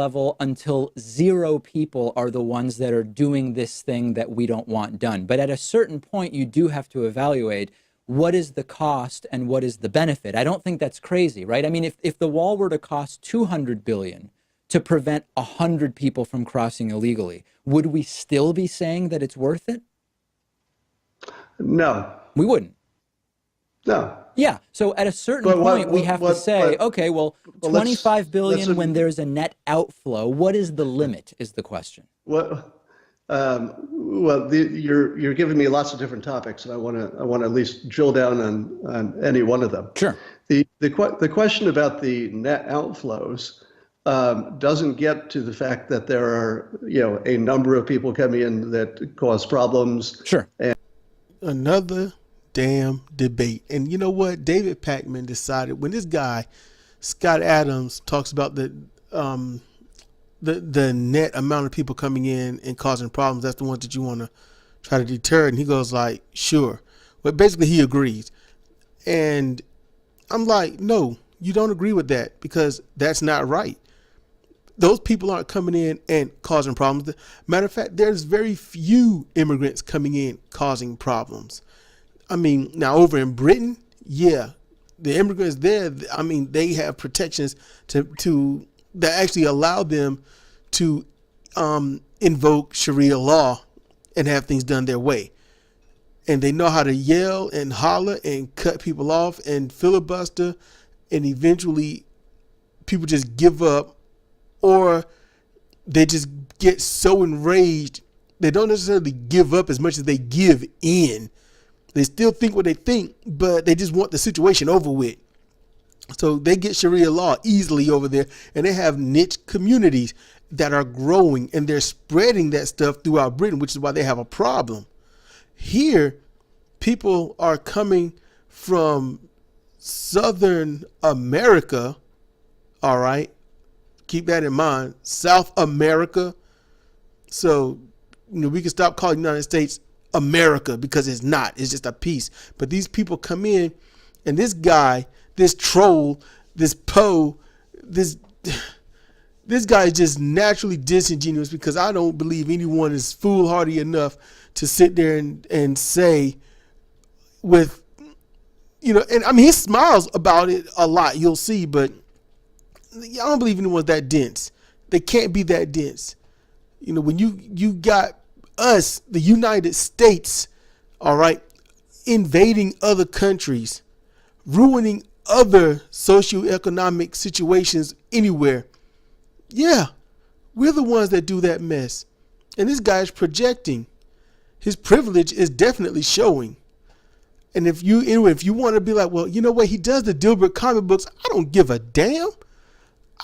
level until 0 people are the ones that are doing this thing that we don't want done. But at a certain point, you do have to evaluate what is the cost and what is the benefit. I don't think that's crazy, right? I mean, if the wall were to cost $200 billion to prevent 100 people from crossing illegally, would we still be saying that it's worth it? No. We wouldn't. No. Yeah. So at a certain point, we have to say, okay, well, 25 billion when there's a net outflow. What is the limit? Is the question. Well, you're giving me lots of different topics, and I want to at least drill down on any one of them. Sure. The question about the net outflows doesn't get to the fact that there are a number of people coming in that cause problems. Sure. And another damn debate. And you know what? David Pakman decided when this guy, Scott Adams, talks about the net amount of people coming in and causing problems, that's the one that you want to try to deter. And he goes like, sure. But basically he agrees. And I'm like, no, you don't agree with that because that's not right. Those people aren't coming in and causing problems. Matter of fact, there's very few immigrants coming in causing problems. I mean, now over in Britain, yeah, the immigrants there, I mean, they have protections to that actually allow them to invoke Sharia law and have things done their way. And they know how to yell and holler and cut people off and filibuster, and eventually people just give up, or they just get so enraged they don't necessarily give up as much as they give in. They still think what they think, but they just want the situation over with. So they get Sharia law easily over there, and they have niche communities that are growing, and they're spreading that stuff throughout Britain, which is why they have a problem. Here, people are coming from Southern America, all right? Keep that in mind, South America. So, we can stop calling the United States America because it's not. It's just a piece. But these people come in, and this guy, this troll, this Poe, this guy is just naturally disingenuous, because I don't believe anyone is foolhardy enough to sit there and say with, and I mean, he smiles about it a lot, you'll see, but I don't believe anyone's that dense. They can't be that dense. When you got us, the United States, all right, invading other countries, ruining other socioeconomic situations anywhere. Yeah, we're the ones that do that mess. And this guy's projecting. His privilege is definitely showing. And if you want to be like, well, you know what, he does the Dilbert comic books, I don't give a damn.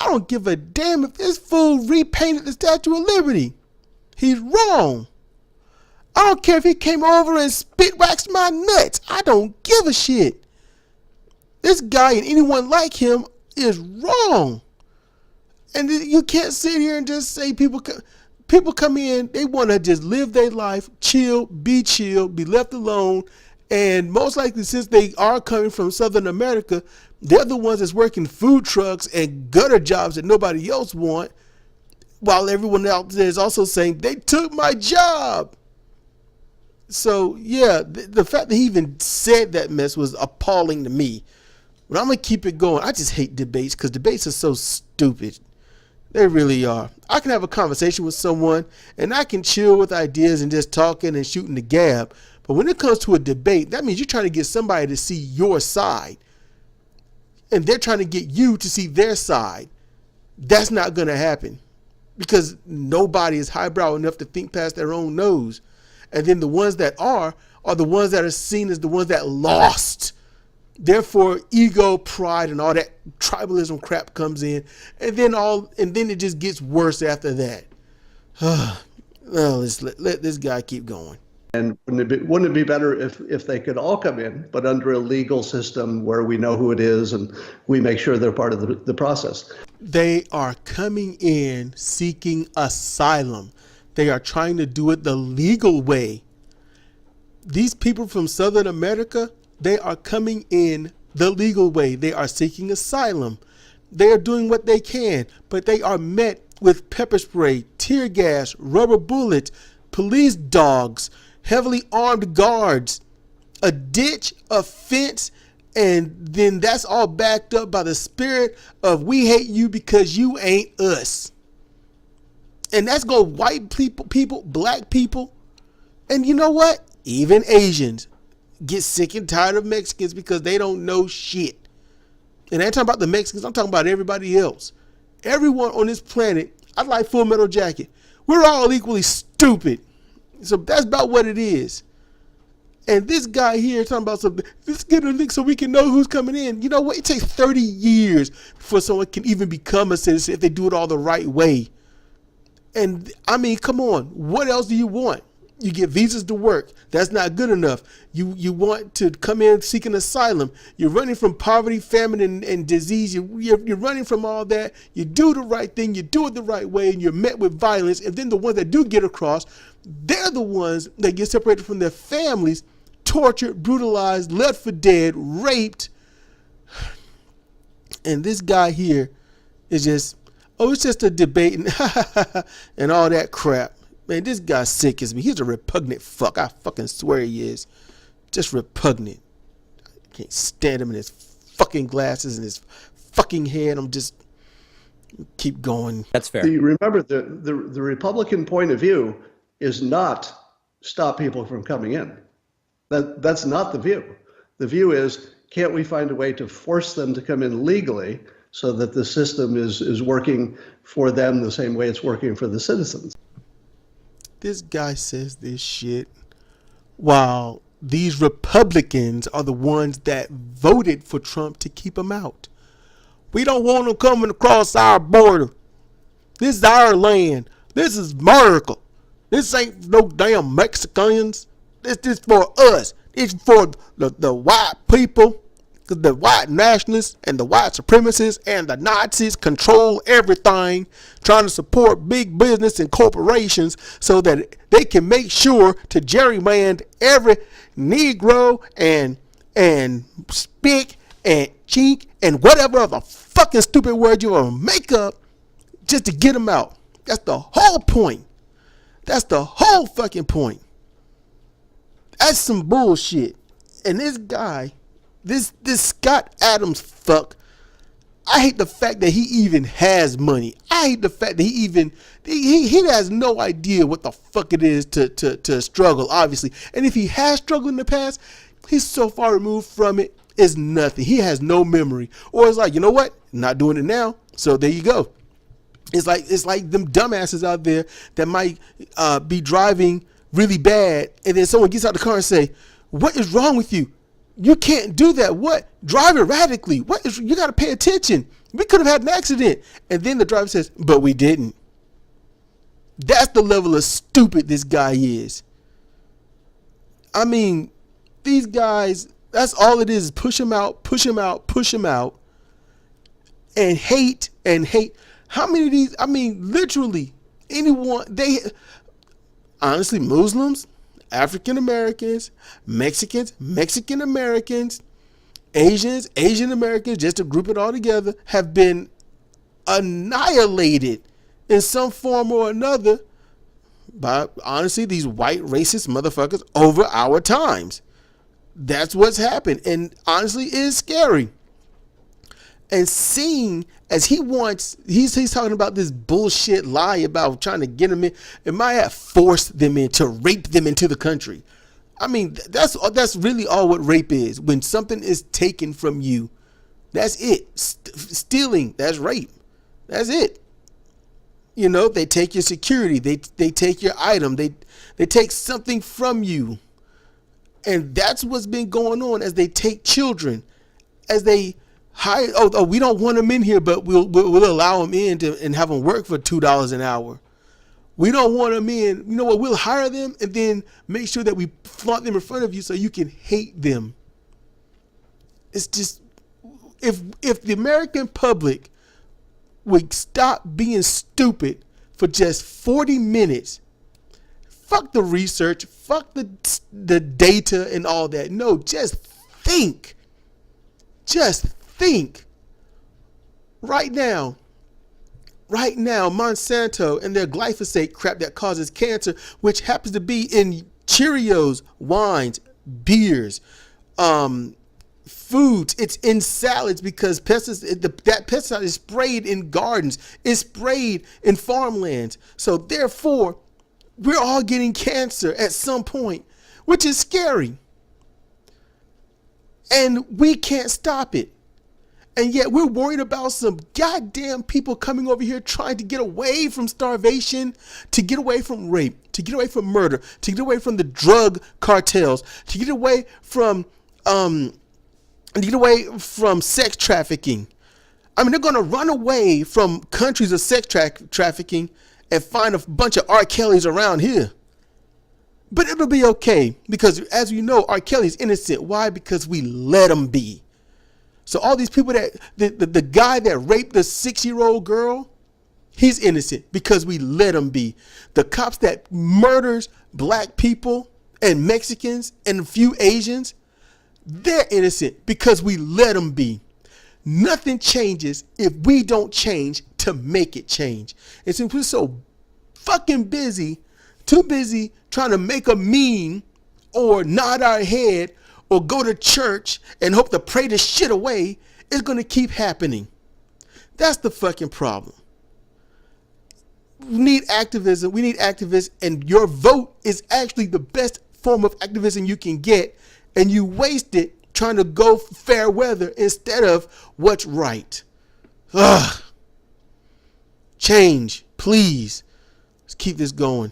I don't give a damn if this fool repainted the Statue of Liberty. He's wrong. I don't care if he came over and spit waxed my nuts. I don't give a shit. This guy and anyone like him is wrong. And you can't sit here and just say people come in, they want to just live their life, chill, be left alone. And most likely, since they are coming from Southern America, they're the ones that's working food trucks and gutter jobs that nobody else want, while everyone else there is also saying, they took my job. So, yeah, the fact that he even said that mess was appalling to me. But I'm going to keep it going. I just hate debates because debates are so stupid. They really are. I can have a conversation with someone and I can chill with ideas and just talking and shooting the gab. But when it comes to a debate, that means you're trying to get somebody to see your side. And they're trying to get you to see their side. That's not going to happen because nobody is highbrow enough to think past their own nose. And then the ones that are the ones that are seen as the ones that lost. Therefore, ego, pride, and all that tribalism crap comes in, and then it just gets worse after that. Well, let's let this guy keep going. And wouldn't it be better if they could all come in, but under a legal system where we know who it is and we make sure they're part of the process? They are coming in seeking asylum. They are trying to do it the legal way. These people from Southern America, they are coming in the legal way. They are seeking asylum. They are doing what they can, but they are met with pepper spray, tear gas, rubber bullets, police dogs, heavily armed guards, a ditch, a fence, and then that's all backed up by the spirit of we hate you because you ain't us. And that's go white people, black people, and you know what? Even Asians get sick and tired of Mexicans because they don't know shit. And I ain't talking about the Mexicans, I'm talking about everybody else. Everyone on this planet, I like Full Metal Jacket. We're all equally stupid. So that's about what it is. And this guy here talking about something, let's get a link so we can know who's coming in. You know what? It takes 30 years before someone can even become a citizen if they do it all the right way. And I mean, come on, what else do you want? You get visas to work. That's not good enough. You want to come in seeking asylum. You're running from poverty, famine, and disease. You're running from all that. You do the right thing. You do it the right way, and you're met with violence. And then the ones that do get across, they're the ones that get separated from their families, tortured, brutalized, left for dead, raped. And this guy here is just, oh, it's just a debate and all that crap. Man, this guy sick as me. He's a repugnant fuck. I fucking swear he is. Just repugnant. I can't stand him in his fucking glasses and his fucking head. I'm just keep going. That's fair. Remember, the Republican point of view is not stop people from coming in. That's not the view. The view is, can't we find a way to force them to come in legally so that the system is working for them the same way it's working for the citizens? This guy says this shit while these Republicans are the ones that voted for Trump to keep him out. We don't want them coming across our border. This is our land. This is America. This ain't no damn Mexicans. This is for us. It's for the white people. Because the white nationalists and the white supremacists and the Nazis control everything, trying to support big business and corporations so that they can make sure to gerrymander every Negro and spick and chink and whatever other fucking stupid word you want to make up just to get them out. That's the whole point. That's the whole fucking point. That's some bullshit. And this guy, this Scott Adams fuck, I hate the fact that he even has money. I hate the fact that he has no idea what the fuck it is to struggle, obviously. And if he has struggled in the past, he's so far removed from it, it's nothing. He has no memory. Or it's like, you know what? Not doing it now. So there you go. It's like them dumbasses out there that might be driving really bad, and then someone gets out the car and say, what is wrong with you? You can't do that. What? Drive erratically. You got to pay attention. We could have had an accident. And then the driver says, but we didn't. That's the level of stupid this guy is. I mean, these guys, that's all it is push him out, push him out, push him out. And hate and hate. How many of these, I mean, literally, anyone, honestly, Muslims, African Americans, Mexicans, Mexican Americans, Asians, Asian Americans, just to group it all together, have been annihilated in some form or another by, honestly, these white racist motherfuckers over our times. That's what's happened. And honestly, it is scary. And seeing as he's talking about this bullshit lie about trying to get them in, it might have forced them in to rape them into the country. I mean, that's really all what rape is. When something is taken from you, that's it. Stealing, that's rape. That's it. You know, they take your security, they take your item, they take something from you. And that's what's been going on as they take children, as they hire, we don't want them in here, but we'll allow them in and have them work for $2 an hour. We don't want them in. You know what? We'll hire them and then make sure that we flaunt them in front of you so you can hate them. It's just, if the American public would stop being stupid for just 40 minutes, fuck the research, fuck the data and all that. No, just think. Just think. Right now, right now, Monsanto and their glyphosate crap that causes cancer, which happens to be in Cheerios, wines, beers, foods, it's in salads because that pesticide is sprayed in gardens, it's sprayed in farmlands. So therefore, we're all getting cancer at some point, which is scary. And we can't stop it. And yet we're worried about some goddamn people coming over here trying to get away from starvation, to get away from rape, to get away from murder, to get away from the drug cartels, to get away from sex trafficking. I mean, they're going to run away from countries of sex trafficking and find a bunch of R. Kellys around here. But it'll be okay because, as you know, R. Kelly's innocent. Why? Because we let him be. So all these people that the guy that raped the 6-year-old girl, he's innocent because we let him be. The cops that murders black people and Mexicans and a few Asians, they're innocent because we let them be. Nothing changes if we don't change to make it change. And since we're so fucking busy, too busy trying to make a meme or nod our head or go to church and hope to pray this shit away, it's going to keep happening. That's the fucking problem. We need activism. We need activists, and your vote is actually the best form of activism you can get, and you waste it trying to go fair weather instead of what's right. Ugh. Change, please. Let's keep this going.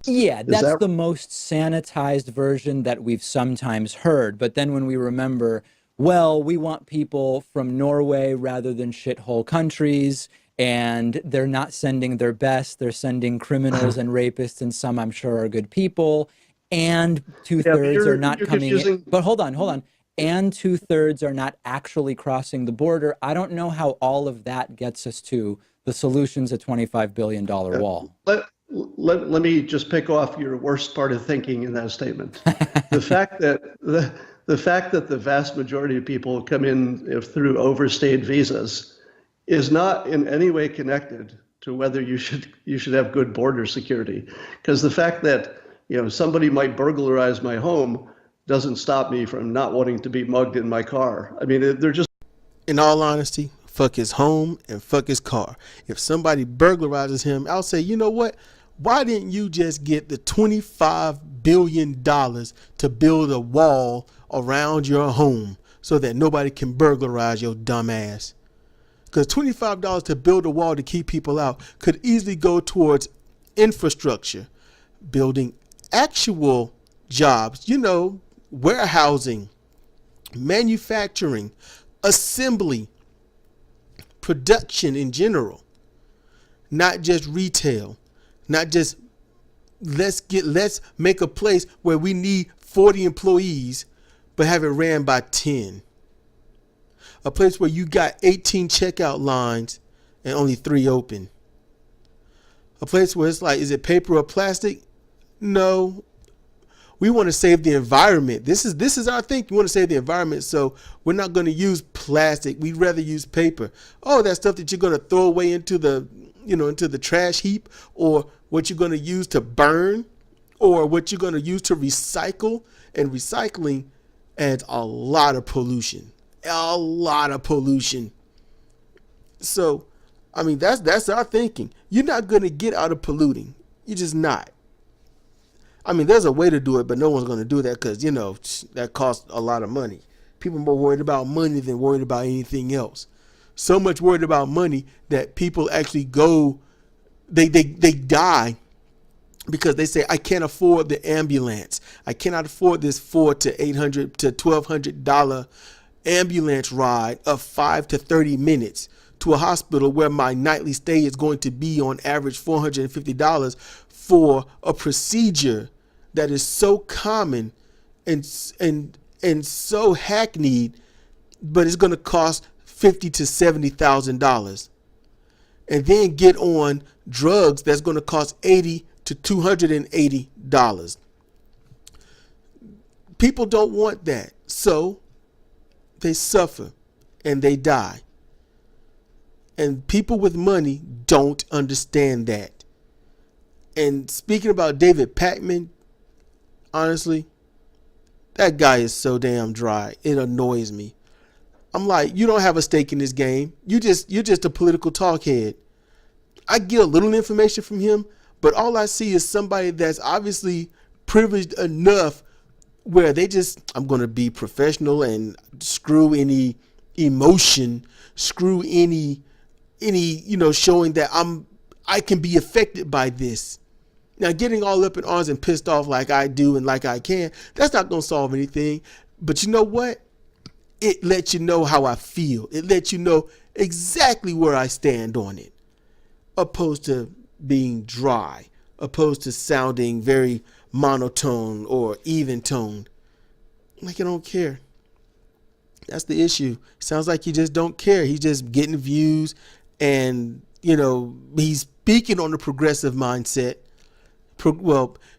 Yeah, that's the most sanitized version that we've sometimes heard. But then when we remember, well, we want people from Norway rather than shithole countries, and they're not sending their best, they're sending criminals and rapists, and some I'm sure are good people, and 2/3 are not coming in. But hold on. And 2/3 are not actually crossing the border. I don't know how all of that gets us to the solution's a $25 billion wall. Let me just pick off your worst part of thinking in that statement. The fact that the vast majority of people come in through overstayed visas is not in any way connected to whether you should have good border security. Because the fact that somebody might burglarize my home doesn't stop me from not wanting to be mugged in my car. I mean, they're just. In all honesty, fuck his home and fuck his car. If somebody burglarizes him, I'll say, you know what? Why didn't you just get the $25 billion to build a wall around your home so that nobody can burglarize your dumb ass? Because $25 to build a wall to keep people out could easily go towards infrastructure, building actual jobs, warehousing, manufacturing, assembly, production in general, not just retail. Not just let's make a place where we need 40 employees, but have it ran by 10. A place where you got 18 checkout lines and only 3 open. A place where it's like, is it paper or plastic? No. We want to save the environment. This is our thing. We want to save the environment, so we're not going to use plastic. We'd rather use paper. Oh, that stuff that you're going to throw away into the trash heap, or what you're going to use to burn, or what you're going to use to recycle. And recycling adds a lot of pollution. So, I mean, that's our thinking. You're not going to get out of polluting. You're just not. I mean, there's a way to do it, but no one's going to do that because, that costs a lot of money. People are more worried about money than worried about anything else. So much worried about money that people actually they die because they say, I can't afford the ambulance. I cannot afford this $400 to $800 to $1,200 ambulance ride of 5 to 30 minutes to a hospital where my nightly stay is going to be on average $450 for a procedure that is so common and so hackneyed, but it's going to cost $50,000 to $70,000, and then get on drugs that's going to cost $80 to $280. People don't want that, so they suffer and they die. And people with money don't understand that. And speaking about David Pakman, honestly, that guy is so damn dry. It annoys me. I'm like, you don't have a stake in this game. You're just a political talk head. I get a little information from him, but all I see is somebody that's obviously privileged enough where they just, I'm going to be professional and screw any emotion, screw any, showing that I can be affected by this. Now, getting all up in arms and pissed off like I do and like I can, that's not going to solve anything. But you know what? It lets you know how I feel. It lets you know exactly where I stand on it. Opposed to being dry, opposed to sounding very monotone or even toned. Like I don't care. That's the issue. Sounds like you just don't care. He's just getting views and, he's speaking on the progressive mindset.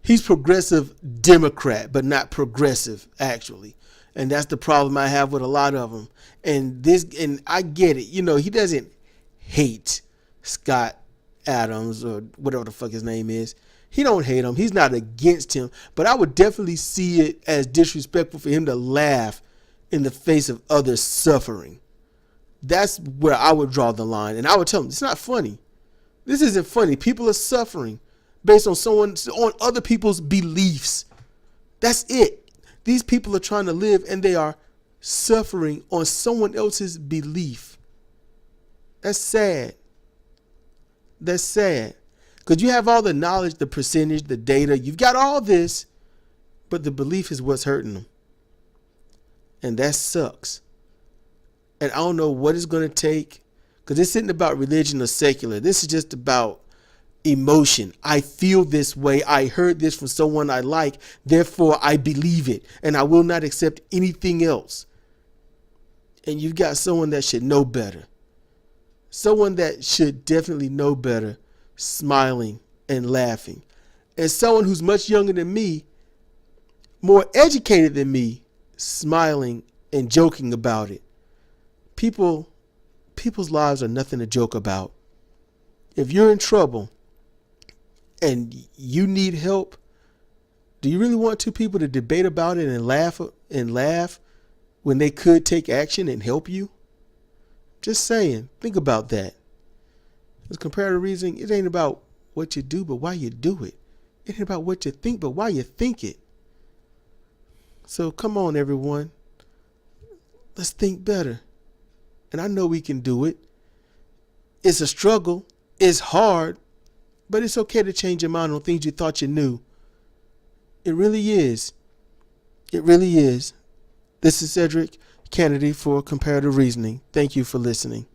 He's progressive Democrat, but not progressive actually. And that's the problem I have with a lot of them. And I get it. He doesn't hate Scott Adams or whatever the fuck his name is. He don't hate him. He's not against him. But I would definitely see it as disrespectful for him to laugh in the face of others suffering. That's where I would draw the line. And I would tell him, it's not funny. This isn't funny. People are suffering based on other people's beliefs. That's it. These people are trying to live and they are suffering on someone else's belief. That's sad. That's sad. Because you have all the knowledge, the percentage, the data. You've got all this, but the belief is what's hurting them. And that sucks. And I don't know what it's going to take. Because this isn't about religion or secular. This is just about emotion. I feel this way. I heard this from someone I like. Therefore, I believe it. And I will not accept anything else. And you've got someone that should know better. Someone that should definitely know better, smiling and laughing. And someone who's much younger than me, more educated than me, smiling and joking about it. People's lives are nothing to joke about. If you're in trouble and you need help, do you really want two people to debate about it and laugh when they could take action and help you? Just saying, think about that. Because comparative reasoning, it ain't about what you do, but why you do it. It ain't about what you think, but why you think it. So come on, everyone. Let's think better. And I know we can do it. It's a struggle. It's hard. But it's okay to change your mind on things you thought you knew. It really is. It really is. This is Cedric Kennedy for Comparative Reasoning. Thank you for listening.